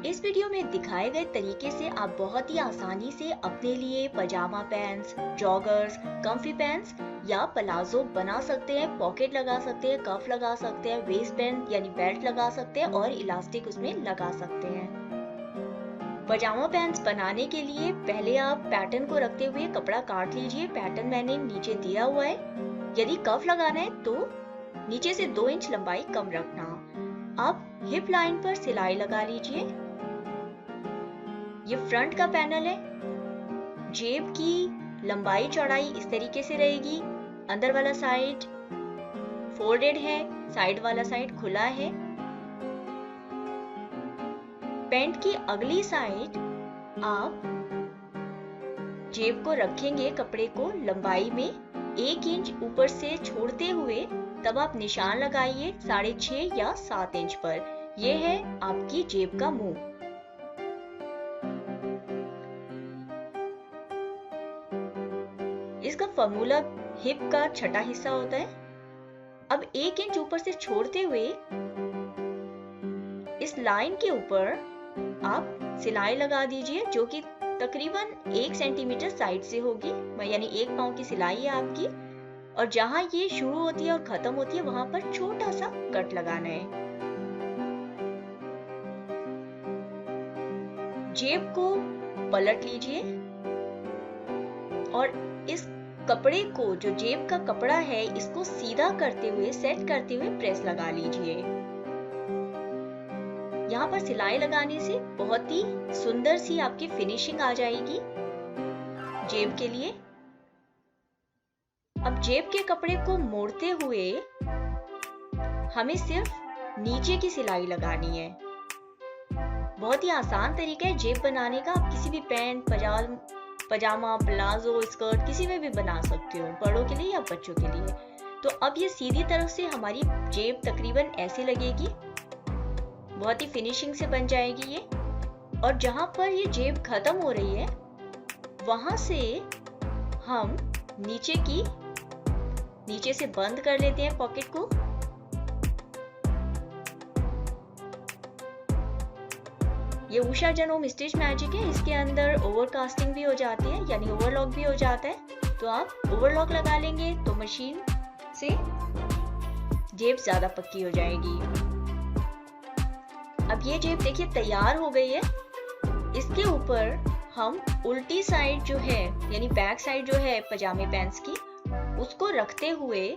इस वीडियो में दिखाए गए तरीके से आप बहुत ही आसानी से अपने लिए पजामा पैंट्स, जॉगर्स, कम्फी पैंट्स या पलाजो बना सकते हैं। पॉकेट लगा सकते हैं, कफ लगा सकते हैं, वेस्ट बैंड यानी बेल्ट लगा सकते हैं और इलास्टिक उसमें लगा सकते हैं। पजामा पैंट्स बनाने के लिए पहले आप पैटर्न को रखते हुए कपड़ा काट लीजिए। पैटर्न मैंने नीचे दिया हुआ है। यदि कफ लगाना है तो नीचे से 2 इंच लंबाई कम रखना। अब हिप लाइन पर सिलाई लगा लीजिए। ये फ्रंट का पैनल है। जेब की लंबाई चौड़ाई इस तरीके से रहेगी। अंदर वाला साइड फोल्डेड है, साइड वाला साइड खुला है। पैंट की अगली साइड आप जेब को रखेंगे कपड़े को लंबाई में 1 इंच ऊपर से छोड़ते हुए, तब आप निशान लगाइए 6.5 या 7 इंच पर। यह है आपकी जेब का मुंह। इसका फॉर्मूला हिप का छठा हिस्सा होता है। अब 1 इंच ऊपर से छोड़ते हुए इस लाइन के ऊपर आप सिलाई लगा दीजिए, जो कि तकरीबन 1 सेंटीमीटर साइड से होगी, यानी 1 पांव की सिलाई है आपकी। और जहां ये शुरू होती है और खत्म होती है वहां पर छोटा सा कट लगाना है। जेब को पलट लीजिए और इस कपड़े को, जो जेब का कपड़ा है, इसको सीधा करते हुए, सेट करते हुए प्रेस लगा लीजिए। यहाँ पर सिलाई लगाने से बहुत ही सुंदर सी आपकी फिनिशिंग आ जाएगी जेब के लिए। अब जेब के कपड़े को मोड़ते हुए हमें सिर्फ नीचे की सिलाई लगानी है। बहुत ही आसान तरीका है जेब बनाने का। आप किसी भी पैंट, पजामा, प्लाजो, स्कर्ट किसी में भी बना सकते हो, बड़ों के लिए या बच्चों के लिए। तो अब ये सीधी तरफ से हमारी जेब तकरीबन ऐसी लगेगी, बहुत ही फिनिशिंग से बन जाएगी ये। और जहां पर ये जेब खत्म हो रही है वहां से हम नीचे से बंद कर लेते हैं पॉकेट को। ये उषा जनोम स्टिच मैजिक है। इसके अंदर ओवरकास्टिंग भी हो जाती है, यानी ओवरलॉक भी हो जाता है। तो आप ओवरलॉक लगा लेंगे तो मशीन से जेब ज्यादा पक्की हो जाएगी। अब ये जेब देखिए तैयार हो गई है। इसके ऊपर हम उल्टी साइड जो है, यानी बैक साइड जो है पजामे पैंट्स की, उसको रखते हुए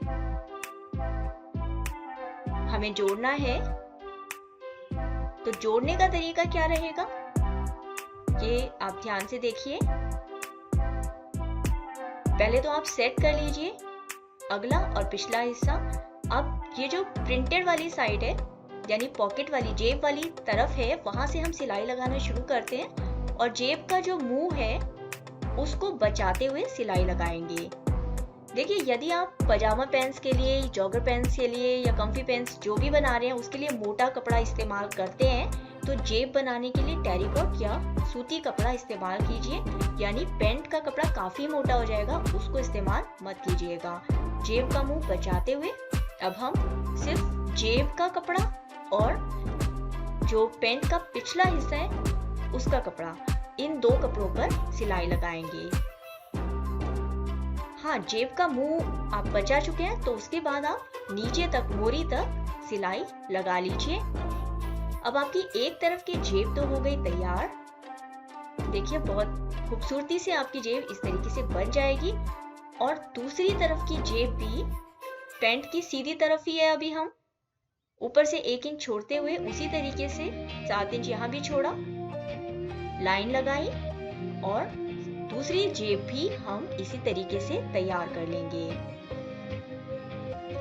हमें जोड़ना है। तो जोड़ने का तरीका क्या रहेगा ये आप ध्यान से देखिए। पहले तो आप सेट कर लीजिए अगला और पिछला हिस्सा। अब ये जो प्रिंटेड वाली साइड है, यानी पॉकेट वाली जेब वाली तरफ है, वहां से हम सिलाई लगाना शुरू करते हैं और जेब का जो मुंह है उसको बचाते हुए सिलाई लगाएंगे। देखिए, यदि आप पजामा पैंट्स के लिए, जॉगर पैंट्स के लिए या कम्फी पैंट्स जो भी बना रहे हैं उसके लिए मोटा कपड़ा इस्तेमाल करते हैं, तो जेब बनाने के लिए टेरिकॉट या सूती कपड़ा इस्तेमाल कीजिए। यानी पैंट का कपड़ा काफी मोटा हो जाएगा, उसको इस्तेमाल मत कीजिएगा। जेब का मुंह बचाते हुए अब हम सिर्फ जेब का कपड़ा और जो पैंट का पिछला हिस्सा है उसका कपड़ा, इन 2 कपड़ों पर सिलाई लगाएंगे। हाँ, जेब का मुंह आप बचा चुके हैं तो उसके बाद आप नीचे तक, मोरी तक सिलाई लगा लीजिए। अब आपकी एक तरफ की जेब तो हो गई तैयार। देखिए, बहुत खूबसूरती से आपकी जेब इस तरीके से बन जाएगी। और दूसरी तरफ की जेब भी पैंट की सीधी तरफ ही है। अभी हम ऊपर से 1 इंच छोड़ते हुए उसी तरीके से 7 इंच यहाँ भी छोड़ा, लाइन लगाई और दूसरी जेब भी हम इसी तरीके से तैयार कर लेंगे।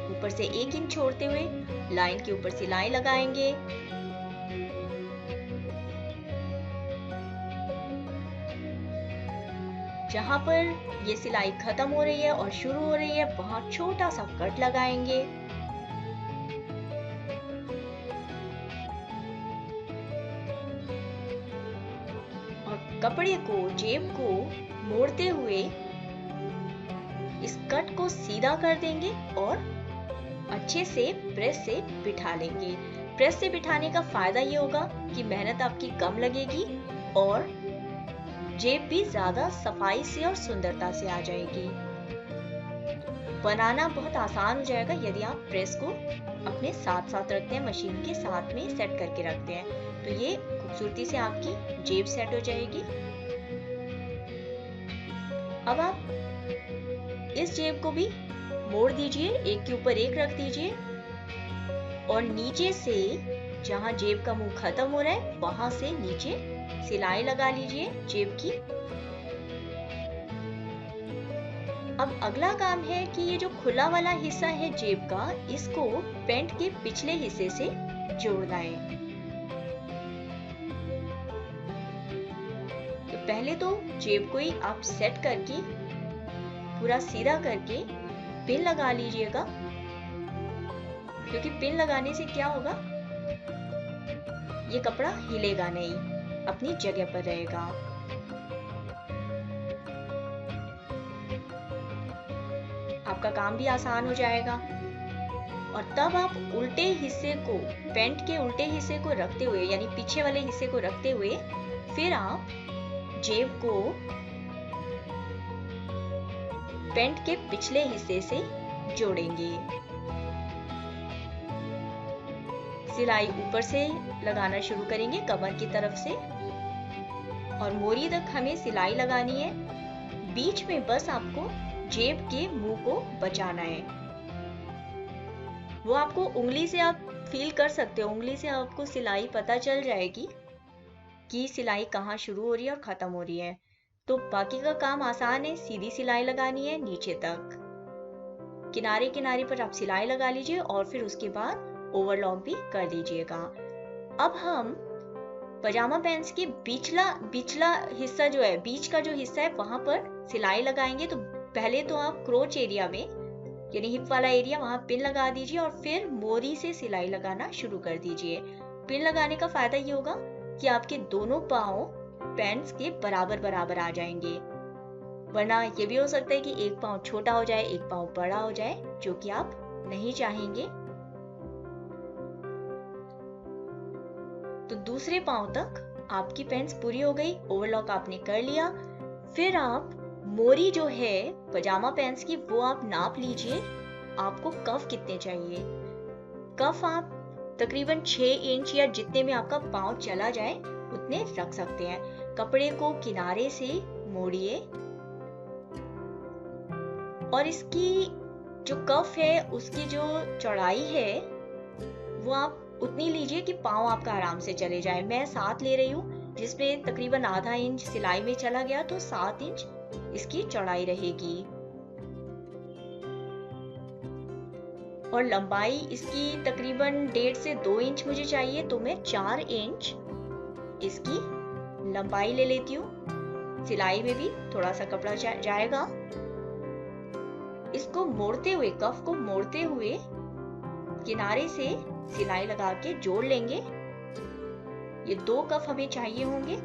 ऊपर से 1 इंच छोड़ते हुए लाइन के ऊपर सिलाई लगाएंगे। जहां पर ये सिलाई खत्म हो रही है और शुरू हो रही है वहां छोटा सा कट लगाएंगे। और कपड़े को, जेब को मोड़ते हुए इस कट को सीधा कर देंगे और अच्छे से प्रेस से बिठा लेंगे। प्रेस से बिठाने का फायदा ये होगा कि मेहनत आपकी कम लगेगी और जेब भी ज्यादा सफाई से और सुंदरता से आ जाएगी। बनाना बहुत आसान हो जाएगा यदि आप प्रेस को अपने साथ साथ रखते हैं, मशीन के साथ में सेट करके रखते हैं, तो ये खूबसूरती से आपकी जेब सेट हो जाएगी। अब आप इस जेब को भी मोड़ दीजिए, एक के ऊपर एक रख दीजिए और नीचे से जहां जेब का मुंह खत्म हो रहा है वहां से नीचे सिलाई लगा लीजिए जेब की। अब अगला काम है कि ये जो खुला वाला हिस्सा है जेब का, इसको पैंट के पिछले हिस्से से जोड़ना है। तो पहले तो जेब को ही आप सेट करके पूरा सीधा करके पिन लगा लीजिएगा, क्योंकि पिन लगाने से क्या होगा, ये कपड़ा हिलेगा नहीं, अपनी जगह पर रहेगा। आपका काम भी आसान हो जाएगा। और तब आप उल्टे हिस्से को, पैंट के उल्टे हिस्से को रखते हुए, यानी पीछे वाले हिस्से को रखते हुए, फिर आप जेब को पैंट के पिछले हिस्से से जोड़ेंगे। सिलाई ऊपर से लगाना शुरू करेंगे कमर की तरफ से और मोरी तक हमें सिलाई लगानी है। बीच में बस आपको जेब के मुंह को बचाना है। वो आपको उंगली से आप फील कर सकते हो, उंगली से आपको सिलाई पता चल जाएगी कि सिलाई कहाँ शुरू हो रही है और खत्म हो रही है। तो बाकी का काम आसान है, सीधी सिलाई लगानी है नीचे तक। किनारे किनारे पर आप सिलाई लगा लीजिए और फिर उसके बाद ओवरलॉक भी कर दीजिएगा। अब हम पजामा पैंट्स के बिचला हिस्सा जो है, बीच का जो हिस्सा है, वहां पर सिलाई लगाएंगे। तो पहले तो आप क्रोच एरिया में, यानी हिप वाला एरिया, वहां पिन लगा दीजिए और फिर मोरी से सिलाई लगाना शुरू कर दीजिए। पिन लगाने का फायदा ये होगा कि आपके दोनों पांव पैंट्स के बराबर बराबर आ जाएंगे, वरना ये भी हो सकता है कि एक पांव छोटा हो जाए, एक पांव बड़ा हो जाए, जो कि आप नहीं चाहेंगे। तो दूसरे पांव तक आपकी पैंट्स पूरी हो गई, ओवरलॉक आपने कर लिया। फिर आप मोरी जो है पजामा पैंट्स की, वो आप नाप लीजिए, आपको कफ कितने चाहिए। कफ आप तकरीबन 6 इंच या जितने में आपका पांव चला जाए उतने रख सकते हैं। कपड़े को किनारे से मोड़िए और इसकी जो कफ है, उसकी जो चौड़ाई है, वो आप उतनी लीजिए कि पांव आपका आराम से चले जाए। मैं 7 ले रही हूँ, जिसमें तकरीबन आधा इंच सिलाई में चला गया, तो 7 इंच इसकी चौड़ाई रहेगी। और लंबाई इसकी तकरीबन 1.5 से 2 इंच मुझे चाहिए, तो मैं 4 इंच इसकी लंबाई ले लेती हूँ। सिलाई में भी थोड़ा सा कपड़ा जाएगा। इसको मोड़ते हुए, कफ को मोड़ते हुए किनारे से सिलाई लगा के जोड़ लेंगे। ये 2 कफ हमें चाहिए होंगे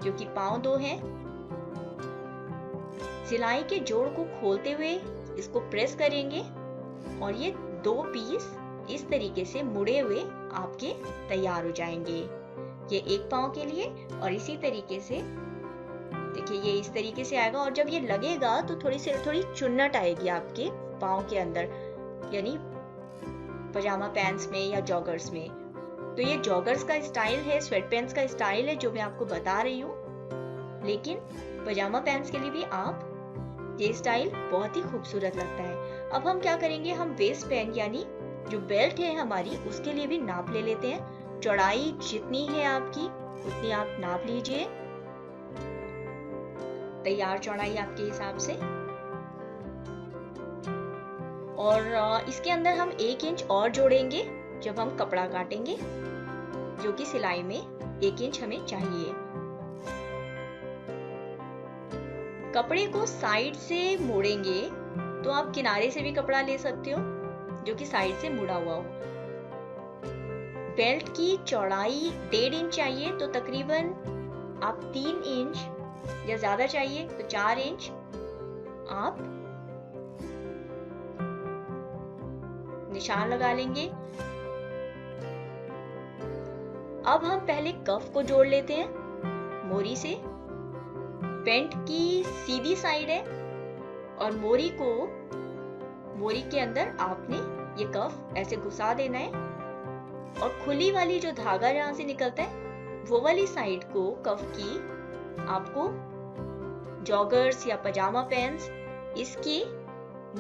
क्योंकि पांव 2 हैं। सिलाई के जोड़ को खोलते हुए इसको प्रेस करेंगे और ये 2 पीस इस तरीके से मुड़े हुए आपके तैयार हो जाएंगे। ये एक पांव के लिए, और इसी तरीके से देखिए ये इस तरीके से आएगा। और जब ये लगेगा तो थोड़ी चुन्नट आएगी आपके पांव के अंदर, यानी पजामा पैंट्स में या जॉगर्स में। तो ये जॉगर्स का स्टाइल है, स्वेट पैंट्स का स्टाइल है जो मैं आपको बता रही हूँ, लेकिन पजामा पैंट्स के लिए भी आप ये स्टाइल बहुत ही खूबसूरत लगता है। अब हम क्या करेंगे, हम वेस्ट पैन यानी जो बेल्ट है हमारी, उसके लिए भी नाप ले लेते हैं। चौड़ाई जितनी है आपकी उतनी आप नाप लीजिए, तैयार चौड़ाई आपके हिसाब से। और इसके अंदर हम 1 इंच और जोड़ेंगे जब हम कपड़ा काटेंगे, जो कि सिलाई में 1 इंच हमें चाहिए। कपड़े को साइड से मोड़ेंगे तो आप किनारे से भी कपड़ा ले सकते हो जो कि साइड से मुड़ा हुआ हो। बेल्ट की चौड़ाई 1.5 इंच चाहिए, तो तकरीबन आप 3 इंच या ज्यादा चाहिए तो 4 इंच आप निशान लगा लेंगे। अब हम पहले कफ को जोड़ लेते हैं मोरी से। पैंट की सीधी साइड है और मोरी के अंदर आपने ये कफ ऐसे घुसा देना है और खुली वाली जो धागा जहां से निकलता है वो वाली साइड को कफ की आपको जॉगर्स या पजामा पैंट्स इसकी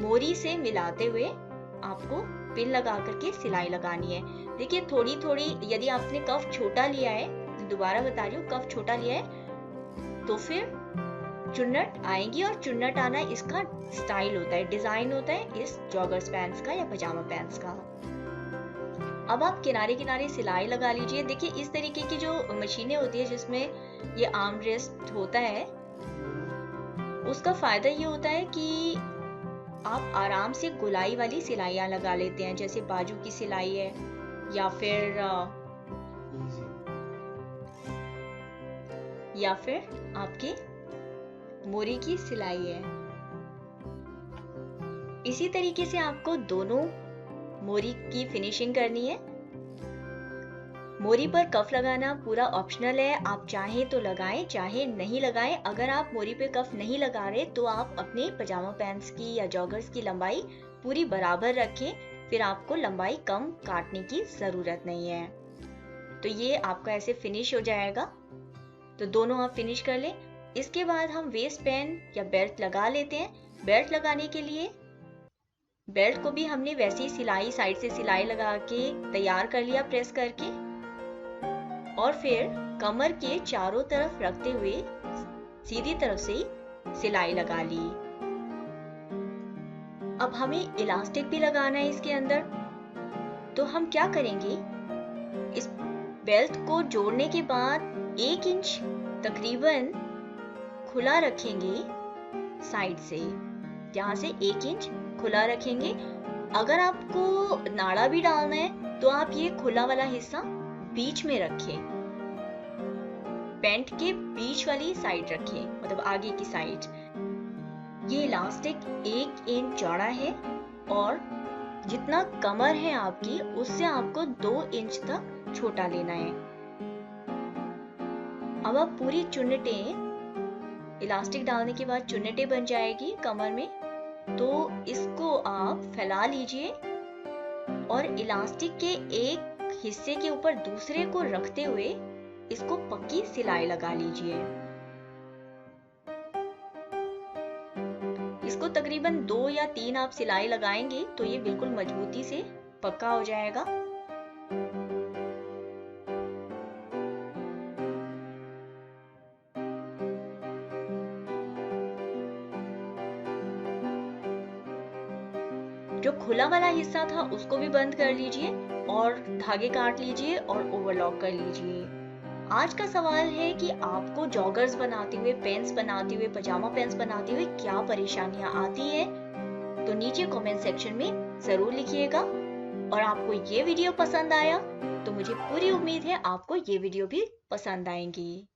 मोरी से मिलाते हुए आपको पिन लगा करके सिलाई लगानी है। देखिए थोड़ी थोड़ी, यदि आपने कफ छोटा लिया है, दोबारा बता रही हूँ, कफ छोटा लिया है तो फिर चुन्नट आएंगी और चुन्नट आना इसका स्टाइल होता है, डिजाइन होता है इस जॉगर्स पैंट्स का या पजामा पैंट्स का। अब आप किनारे किनारे सिलाई लगा लीजिए। देखिए इस तरीके की जो मशीनें होती है जिसमें ये आर्म रेस्ट होता है, उसका फायदा ये होता है कि आप आराम से गोलाई वाली सिलाइयां लगा लेते हैं, जैसे बाजू की सिलाई है या फिर आपके मोरी की सिलाई है। इसी तरीके से आपको दोनों मोरी की फिनिशिंग करनी है। मोरी पर कफ लगाना पूरा ऑप्शनल है, आप चाहें तो लगाएं चाहे नहीं लगाएं। अगर आप मोरी पे कफ नहीं लगा रहे तो आप अपने पजामा पैंट्स की या जॉगर्स की लंबाई पूरी बराबर रखें, फिर आपको लंबाई कम काटने की जरूरत नहीं है। तो ये आपका ऐसे फिनिश हो जाएगा। तो दोनों आप फिनिश कर लें। इसके बाद हम वेस्ट पैन या बेल्ट लगा लेते हैं। बेल्ट लगाने के लिए बेल्ट को भी हमने वैसे ही सिलाई साइड से सिलाई लगा के तैयार कर लिया प्रेस करके, और फिर कमर के चारों तरफ रखते हुए सीधी तरफ से सिलाई लगा ली। अब हमें इलास्टिक भी लगाना है इसके अंदर। तो हम क्या करेंगे, इस बेल्ट को जोड़ने के बाद 1 इंच तकरीबन खुला रखेंगे साइड से, यहाँ से 1 इंच खुला रखेंगे। अगर आपको नाड़ा भी डालना है तो आप ये खुला वाला हिस्सा बीच में रखें, पैंट के बीच वाली साइड रखें, मतलब आगे की साइड। ये इलास्टिक 1 इंच चौड़ा है और जितना कमर है आपकी उससे आपको 2 इंच तक छोटा लेना है। अब आप पूरी चुन्नटें, इलास्टिक डालने के बाद चुन्नटें बन जाएगी कमर में, तो इसको आप फैला लीजिए और इलास्टिक के एक हिस्से के ऊपर दूसरे को रखते हुए इसको पक्की सिलाई लगा लीजिए। इसको तकरीबन 2 या 3 आप सिलाई लगाएंगे तो ये बिल्कुल मजबूती से पक्का हो जाएगा। जो खुला वाला हिस्सा था उसको भी बंद कर लीजिए और धागे काट लीजिए और ओवरलॉक कर लीजिए। आज का सवाल है कि आपको जॉगर्स बनाते हुए, पेंट्स बनाते हुए, पजामा पेंट्स बनाते हुए क्या परेशानियां आती है, तो नीचे कमेंट सेक्शन में जरूर लिखिएगा। और आपको ये वीडियो पसंद आया तो मुझे पूरी उम्मीद है आपको ये वीडियो भी पसंद आएंगी।